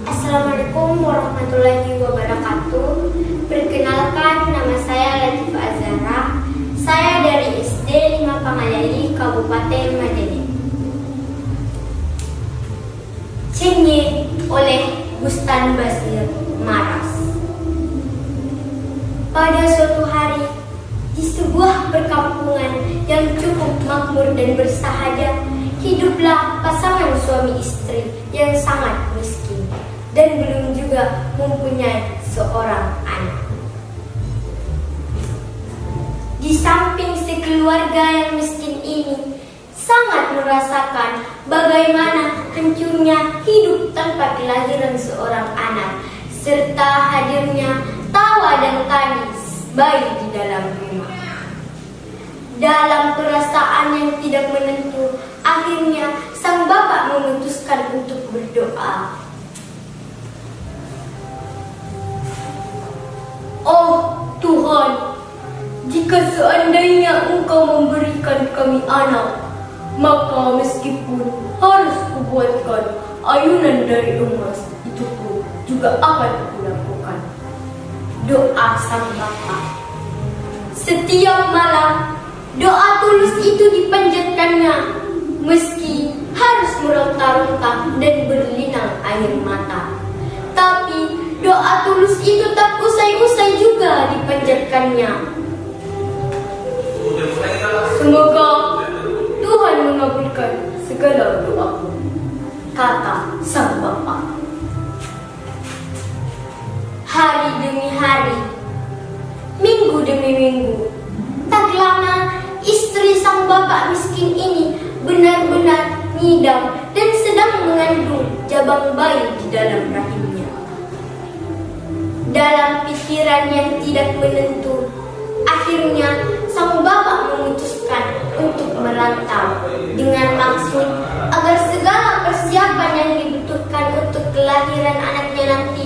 Assalamualaikum warahmatullahi wabarakatuh. Perkenalkan, nama saya Latifah Azhara. Saya dari SD 5 Pangaleri, Kabupaten Majene. Cengeng oleh Bustan Basir Maras. Pada suatu hari, di sebuah perkampungan yang cukup makmur dan bersahaja, hiduplah pasangan suami istri yang sangat miskin dan belum juga mempunyai seorang anak. Di samping sekeluarga yang miskin ini sangat merasakan bagaimana hancurnya hidup tanpa kelahiran seorang anak, serta hadirnya tawa dan tangis bayi di dalam rumah. Dalam perasaan yang tidak menentu, akhirnya sang bapak memutuskan untuk berdoa. Oh Tuhan, jika seandainya Engkau memberikan kami anak, maka meskipun harus kubuatkan ayunan dari emas, itu pun juga akan kulakukan. Doa sang bapak. Setiap malam doa tulus itu dipanjatkannya, meski harus meronta-ronta dan berlinang air mata. Tapi doa tulus itu tak usai-usai juga dipanjatkannya. Semoga Tuhan mengabulkan segala doaku, kata sang bapak. Hari demi hari, minggu demi minggu, tak lama istri sang bapak miskin ini benar-benar ngidam dan sedang mengandung jabang bayi di dalam rahimnya. Dalam pikiran yang tidak menentu, akhirnya sang bapak memutuskan untuk merantau dengan maksud agar segala persiapan yang dibutuhkan untuk kelahiran anaknya nanti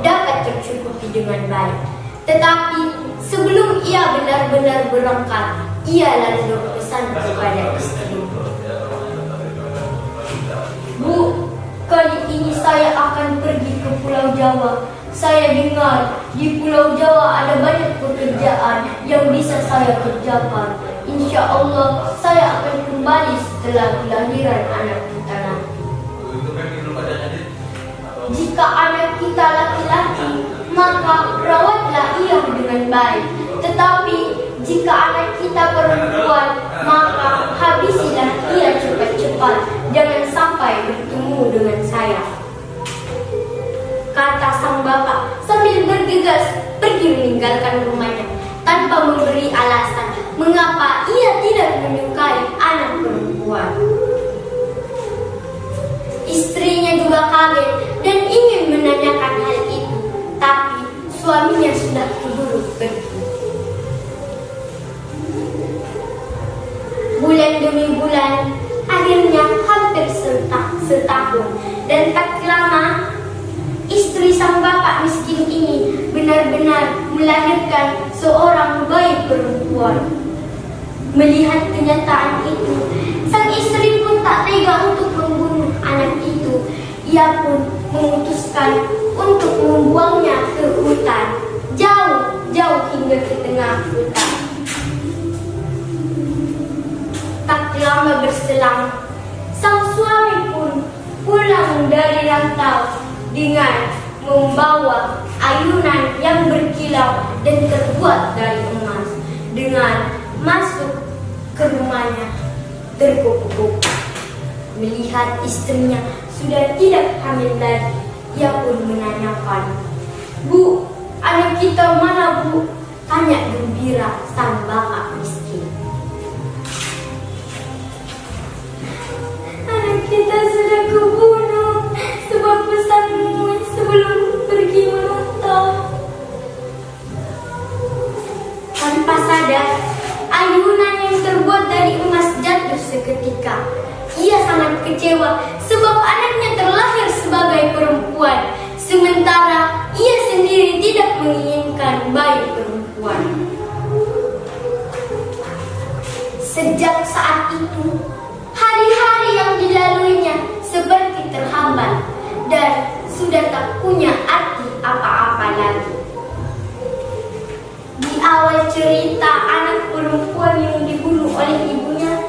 dapat tercukupi dengan baik. Tetapi sebelum ia benar-benar berangkat, ia lalu berpesan kepada istri. Bu, kali ini saya akan pergi ke Pulau Jawa. Saya dengar di Pulau Jawa ada banyak pekerjaan yang bisa saya kerjakan. Insya Allah saya akan kembali setelah kelahiran anak kita nanti. Jika anak kita laki-laki, maka rawatlah ia dengan baik. Tetapi jika anak kita perempuan, maka habisilah ia cepat-cepat. Jangan sampai bertemu dengan saya, kata sang bapak sambil bergegas pergi meninggalkan rumahnya tanpa memberi alasan mengapa ia tidak menyukai anak perempuan. Istrinya juga kaget dan ingin menanyakan hal itu, tapi suaminya sudah keburu pergi. Bulan demi bulan, akhirnya hampir setahun, dan tak lama istri sang bapak miskin ini benar-benar melahirkan seorang bayi perempuan. Melihat kenyataan itu, sang istri pun tak tega untuk membunuh anak itu. Ia pun memutuskan untuk membuangnya ke hutan, jauh-jauh hingga ke tengah hutan. Tak lama berselang, sang suami pun pulang dari rantau dengan membawa ayunan yang berkilau dan terbuat dari emas. Dengan masuk ke rumahnya, terkuku-kuku. Melihat istrinya sudah tidak hamil lagi, ia pun menanyakan, Bu, anak kita mana, Bu? Tanya gembira sang bapak miskin. Anak kita sudah kebunuh sebab pesanmu sebelum pergi merantau. Tanpa sadar, ayunan yang terbuat dari emas jatuh seketika. Ia sangat kecewa sebab anaknya terlahir sebagai perempuan, sementara ia sendiri tidak menginginkan bayi perempuan. Sejak saat itu, hari-hari yang dilaluinya seperti terhambat dan tidak punya arti apa-apa lagi. Di awal cerita anak perempuan yang dibunuh oleh ibunya,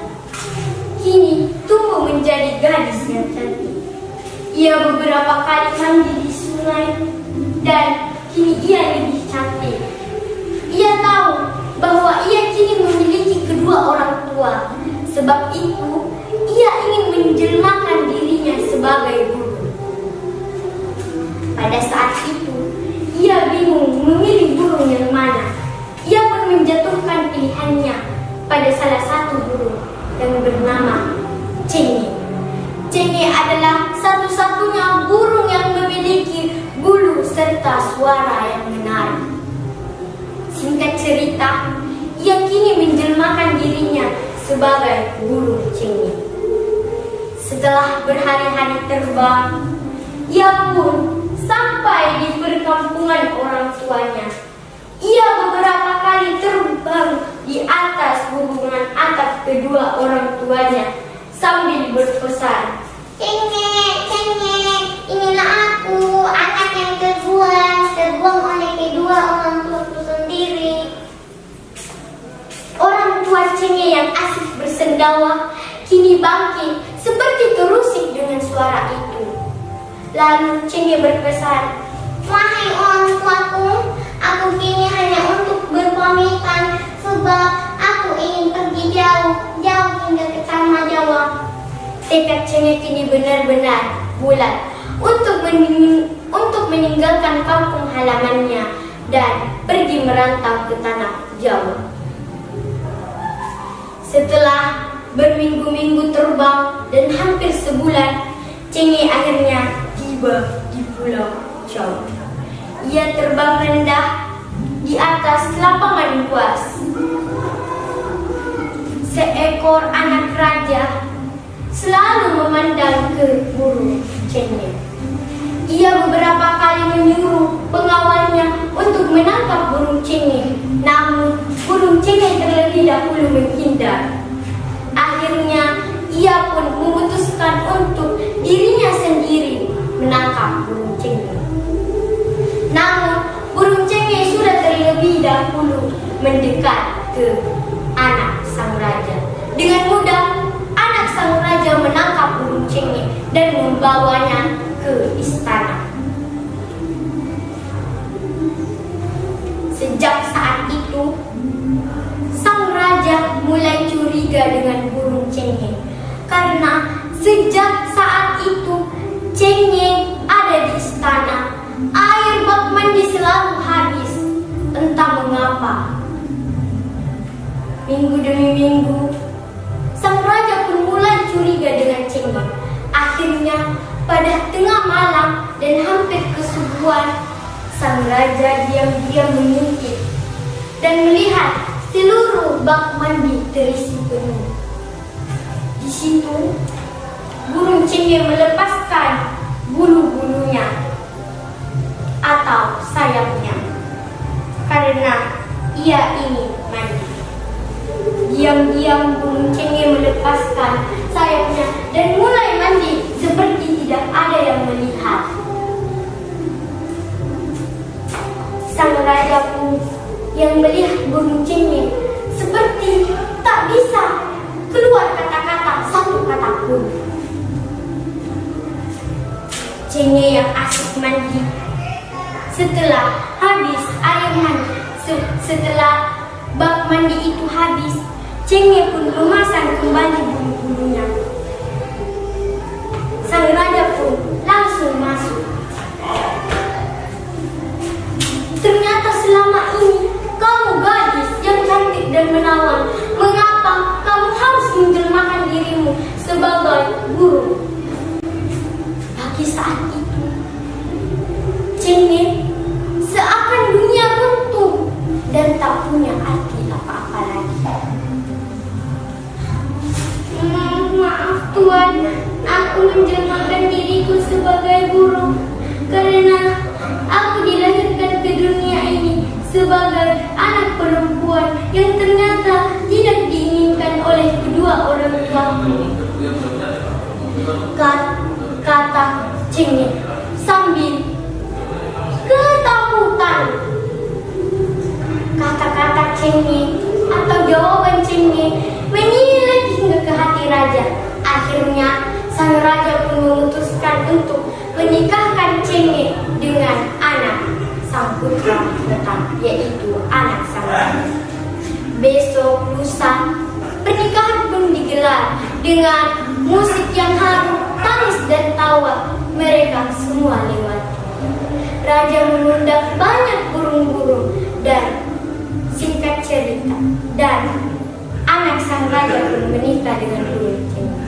kini tumbuh menjadi gadis yang cantik. Ia beberapa kali mandi di sungai dan kini ia lebih cantik. Ia tahu bahwa ia kini memiliki kedua orang tua. Sebab itu, ia ingin menjelmakan dirinya sebagai burung. Pada saat itu, ia bingung memilih burung yang mana. Ia pun menjatuhkan pilihannya pada salah satu burung yang bernama cenge. Cenge adalah satu-satunya burung yang memiliki bulu serta suara yang menarik. Singkat cerita, ia kini menjelmakan dirinya sebagai burung cenge. Setelah berhari-hari terbang, ia pun sampai di perkampungan orang tuanya. Ia beberapa kali terbang di atas hubungan atap kedua orang tuanya sambil berpesan, Cenge, cenge, inilah aku, anak yang terbuang oleh kedua orang tuaku sendiri. orang tua cenge yang asik bersendawa kini bangkit seperti terusik dengan suara itu. Lalu cenge berpesan, Wahai orang tuaku, aku kini hanya untuk berpamitan sebab aku ingin pergi jauh hingga ke tanah Jawa. tekad cenge kini benar-benar bulat untuk meninggalkan kampung halamannya dan pergi merantau ke tanah Jawa. Setelah berminggu-minggu terbang dan hampir sebulan, cenge akhirnya tiba di Pulau Jawa. Ia terbang rendah di atas lapangan luas. Seekor anak raja selalu memandang ke burung cenge. Ia beberapa kali menyuruh pengawalnya untuk menangkap burung cenge, namun burung cenge terlebih dahulu menghindar. Akhirnya, ia pun memutuskan untuk dirinya sendiri menangkap burung cenge. Namun, burung cenge sudah terlebih dahulu mendekat ke anak sang raja. Dengan mudah, anak sang raja menangkap burung cenge dan membawanya ke istana. Sejak saat itu, sang raja mulai curiga dengan burung cenge karena sejak saat itu cenge ada di istana. Air bak mandi selalu habis, entah mengapa. Minggu demi minggu, sang raja pun mulai curiga dengan cenge. Akhirnya, pada tengah malam dan hampir kesubuhan, sang raja diam-diam mengintip dan melihat seluruh bak mandi terisi penuh. Di situ, burung cenge melepaskan bulu-bulunya atau sayapnya karena ia ingin mandi. Diam-diam burung cenge melepaskan sayapnya dan mulai mandi seperti tidak ada yang melihat. Sang raja pun yang melihat burung cenge seperti tak bisa keluar kata-kata satu kata pun. Cenge yang asik mandi. Setelah habis air mandi, setelah bak mandi itu habis, cenge pun memasang kembali bulu-bulunya. Sang raja pun langsung masuk. Ternyata selama ini kamu gadis yang cantik dan menawan. Mengapa kamu harus menjelmakan dirimu sebagai burung? Bagi saat itu, cenge seakan dunia runtuh dan tak punya arti apa-apa lagi. Maaf Tuan, aku menjelmakan diriku sebagai burung karena aku dilahirkan ke dunia ini sebagai anak perempuan yang ternyata tidak diinginkan oleh kedua orang tuaku. Kata cenge sambil Sultan. Kata-kata cengeng atau jawaban cengeng menyilai hingga ke hati raja. Akhirnya sang raja pun memutuskan untuk menikahkan cengeng dengan anak sang putra mahkota, yaitu anak sang raja. Besok lusa pernikahan pun digelar dengan musik yang haru, tangis dan tawa. Mereka semua lewat. Raja mengundang banyak burung-burung dan singkat cerita, dan anak sang raja pun menikah dengan burung cengeng.